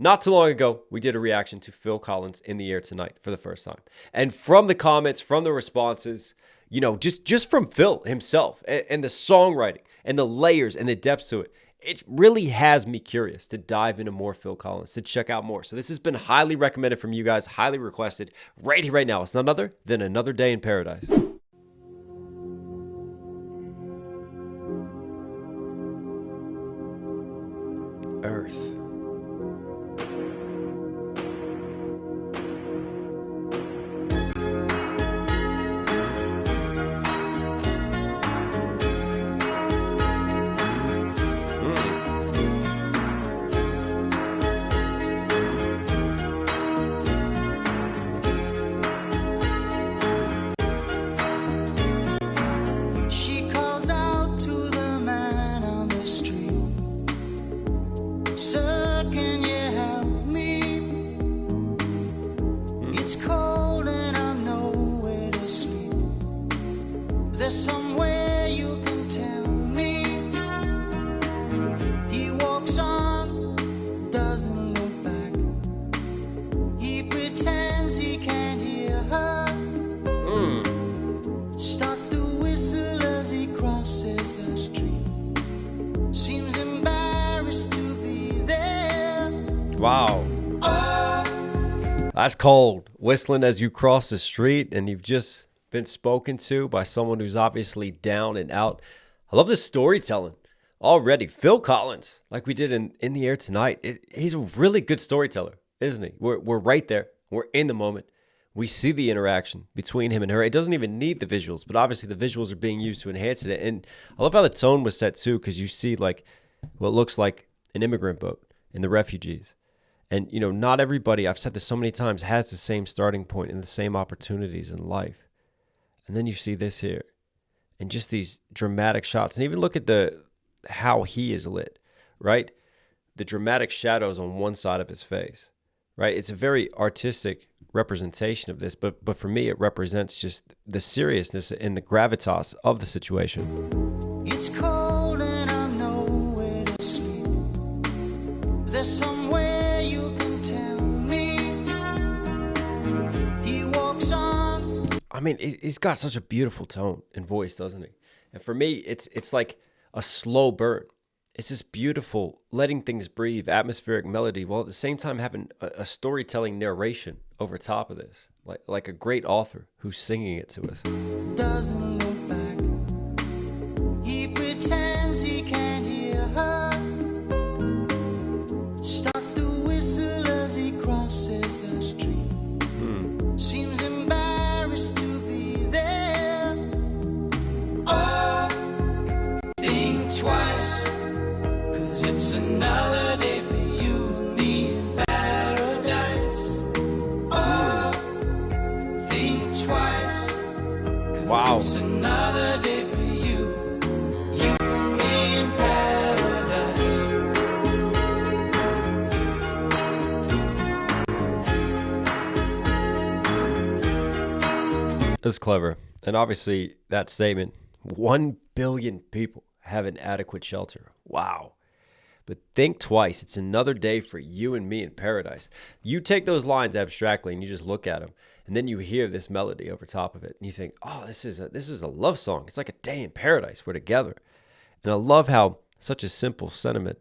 Not too long ago, we did a reaction to Phil Collins' In the Air Tonight for the first time. And from the comments, from the responses, just from Phil himself and the songwriting and the layers and the depths to it, it really has me curious to dive into more Phil Collins, to check out more. So this has been highly recommended from you guys, highly requested, right here, right now. It's none other than Another Day in Paradise. Earth. Somewhere you can tell me. He walks on, doesn't look back. He pretends he can't hear her. Starts to whistle as he crosses the street. Seems embarrassed to be there. Wow. That's cold. Whistling as you cross the street and you've just been spoken to by someone who's obviously down and out. I love the storytelling already. Phil Collins, like we did in the Air Tonight, he's a really good storyteller, isn't he? We're right there. We're in the moment. We see the interaction between him and her. It doesn't even need the visuals, but obviously the visuals are being used to enhance it. And I love how the tone was set too, because you see like what looks like an immigrant boat and the refugees. And, not everybody, I've said this so many times, has the same starting point and the same opportunities in life. And then you see this here and just these dramatic shots. And even look at how he is lit, right? The dramatic shadows on one side of his face, right? It's a very artistic representation of this. But for me, it represents just the seriousness and the gravitas of the situation. It's cold and I'm nowhere to sleep. There's somewhere you can tell me. He walks on. I mean, he's got such a beautiful tone and voice, doesn't he? And for me, it's like a slow burn. It's just beautiful, letting things breathe, atmospheric melody, while at the same time having a storytelling narration over top of this, like a great author who's singing it to us. Doesn't look back. He pretends he can't hear her. Starts to whistle as he crosses the street. Seems embarrassed to be there. Oh, think twice, 'cause it's another day for you and me in paradise. Oh, think twice, 'cause Wow. it's another day for you and me in paradise. It's clever. And obviously that statement, 1 billion people have an adequate shelter. Wow. But think twice. It's another day for you and me in paradise. You take those lines abstractly and you just look at them, and then you hear this melody over top of it, and you think, oh, this is a love song. It's like a day in paradise. We're together. And I love how such a simple sentiment,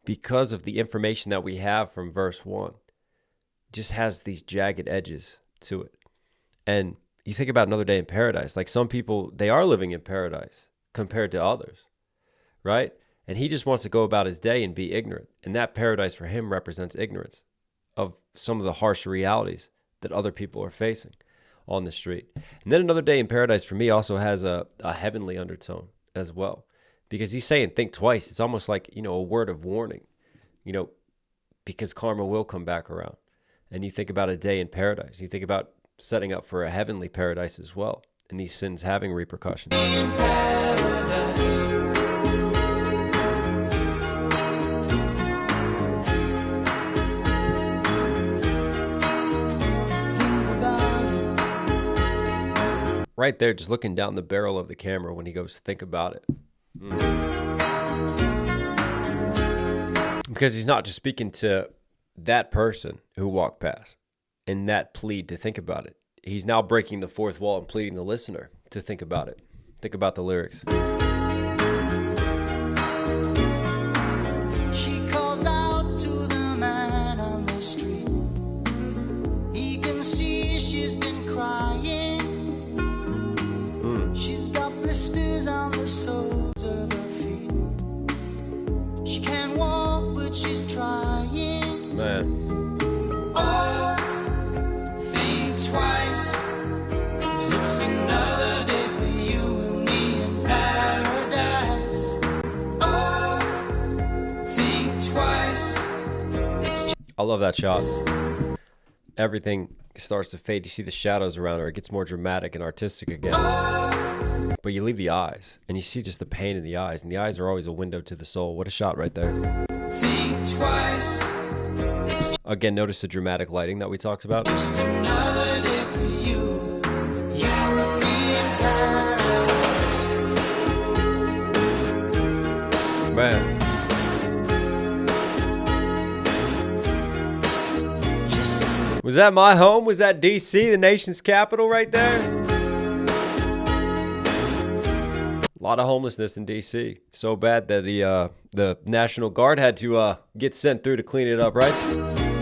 because of the information that we have from verse 1, just has these jagged edges to it. And you think about Another Day in Paradise, like some people, they are living in paradise compared to others, right? And he just wants to go about his day and be ignorant. And that paradise for him represents ignorance of some of the harsh realities that other people are facing on the street. And then Another Day in Paradise for me also has a heavenly undertone as well, because he's saying think twice. It's almost like, a word of warning, because karma will come back around. And you think about a day in paradise. You think about setting up for a heavenly paradise as well, and these sins having repercussions. In paradise. Right there, just looking down the barrel of the camera when he goes, think about it. Because he's not just speaking to that person who walked past and that plead to think about it. He's now breaking the fourth wall and pleading the listener to think about it. Think about the lyrics. She calls out to the man on the street. He can see she's been crying. She's got blisters on the soles of her feet. She can't walk, but she's trying. Man. Oh, think twice, 'cause it's another day for you and me in paradise. Oh, think twice. I love that shot. Everything starts to fade. You see the shadows around her. It gets more dramatic and artistic again. But you leave the eyes, and you see just the pain in the eyes. And the eyes are always a window to the soul. What a shot right there. Think twice. Again, notice the dramatic lighting that we talked about. Just another day for you. You and me in paradise. Man. Was that my home? Was that DC, the nation's capital right there? A lot of homelessness in DC. So bad that the National Guard had to get sent through to clean it up, right?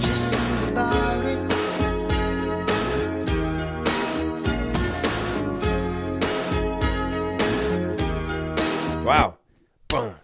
Just think about it. Wow. Boom,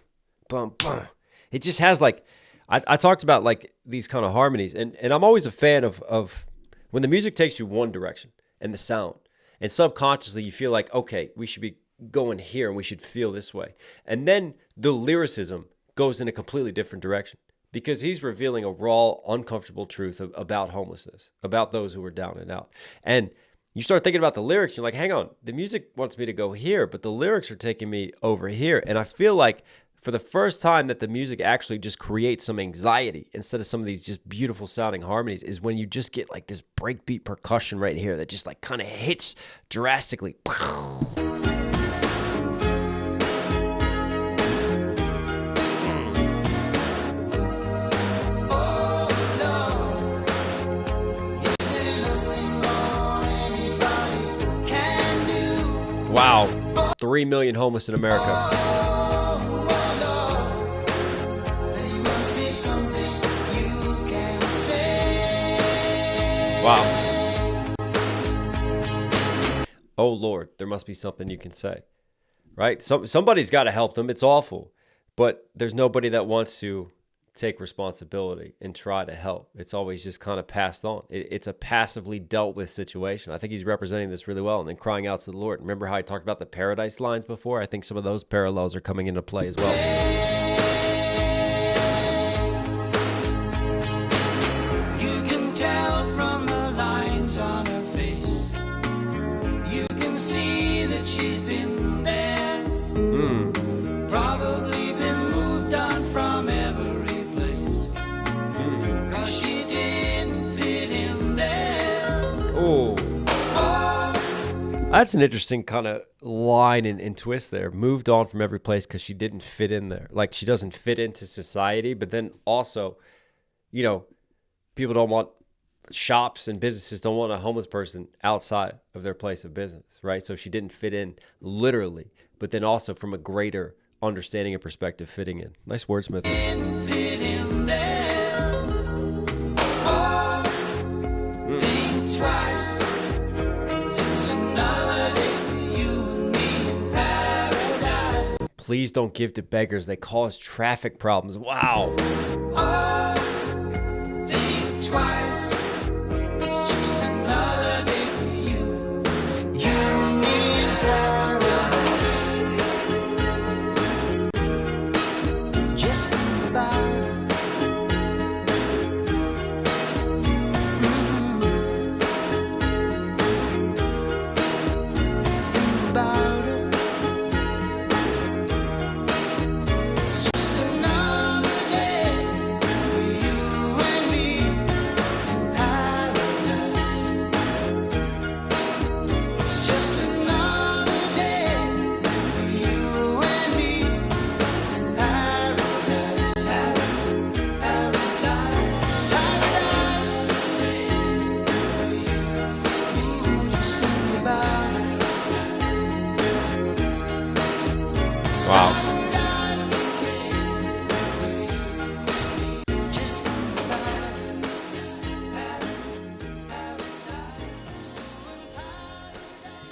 boom, boom. It just has like, I talked about like these kind of harmonies, and I'm always a fan of when the music takes you one direction and the sound, and subconsciously you feel like, okay, we should be going here and we should feel this way. And then the lyricism goes in a completely different direction because he's revealing a raw, uncomfortable truth about homelessness, about those who are down and out. And you start thinking about the lyrics, you're like, hang on, the music wants me to go here, but the lyrics are taking me over here. And I feel like for the first time that the music actually just creates some anxiety instead of some of these just beautiful sounding harmonies is when you just get like this breakbeat percussion right here that just like kind of hits drastically. Wow, 3 million homeless in America. Wow. Oh, Lord, there must be something you can say, right? Somebody's got to help them. It's awful, but there's nobody that wants to take responsibility and try to help. It's always just kind of passed on. It's a passively dealt with situation. I think he's representing this really well, and then crying out to the Lord. Remember how I talked about the paradise lines before? I think some of those parallels are coming into play as well. On her face, you can see that she's been there. Probably been moved on from every place. 'Cause she didn't fit in there. Oh, that's an interesting kind of line and twist there. Moved on from every place because she didn't fit in there. Like she doesn't fit into society, but then also, you know, people don't want shops and businesses don't want a homeless person outside of their place of business, right? So she didn't fit in literally, but then also from a greater understanding and perspective fitting in. Nice wordsmith. Didn't fit in there. Oh, think twice. 'Cause it's another day for you and me in paradise. Please don't give to beggars. They cause traffic problems. Wow. Oh, think twice.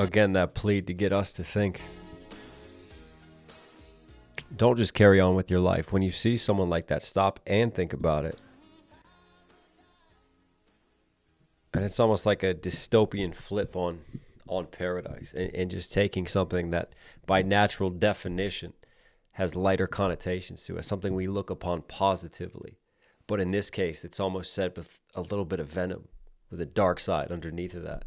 Again, that plea to get us to think. Don't just carry on with your life. When you see someone like that, stop and think about it. And it's almost like a dystopian flip on paradise, and just taking something that by natural definition has lighter connotations to it, something we look upon positively. But in this case, it's almost said with a little bit of venom, with a dark side underneath of that.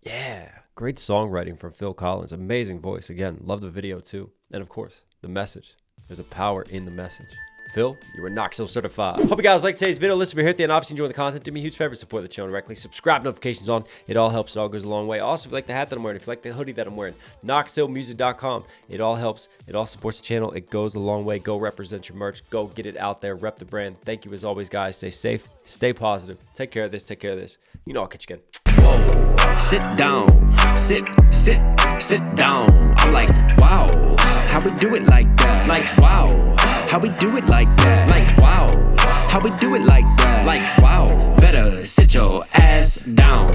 Yeah, great songwriting from Phil Collins. Amazing voice. Again, love the video too. And of course, the message. There's a power in the message. Phil, you were Knox Hill certified. Hope you guys like today's video. Listen, if you're here at the end, obviously enjoying the content, do me a huge favor, support the channel directly. Subscribe, notifications on. It all helps. It all goes a long way. Also, if you like the hat that I'm wearing, if you like the hoodie that I'm wearing, knoxhilldmv.com. It all helps. It all supports the channel. It goes a long way. Go represent your merch. Go get it out there. Rep the brand. Thank you as always, guys. Stay safe. Stay positive. Take care of this. Take care of this. You know I'll catch you again. Whoa, sit down, sit down. I'm like, wow, how we do it like that? Like, wow, how we do it like that? Like, wow, how we do it like that? Like, wow, better sit your ass down.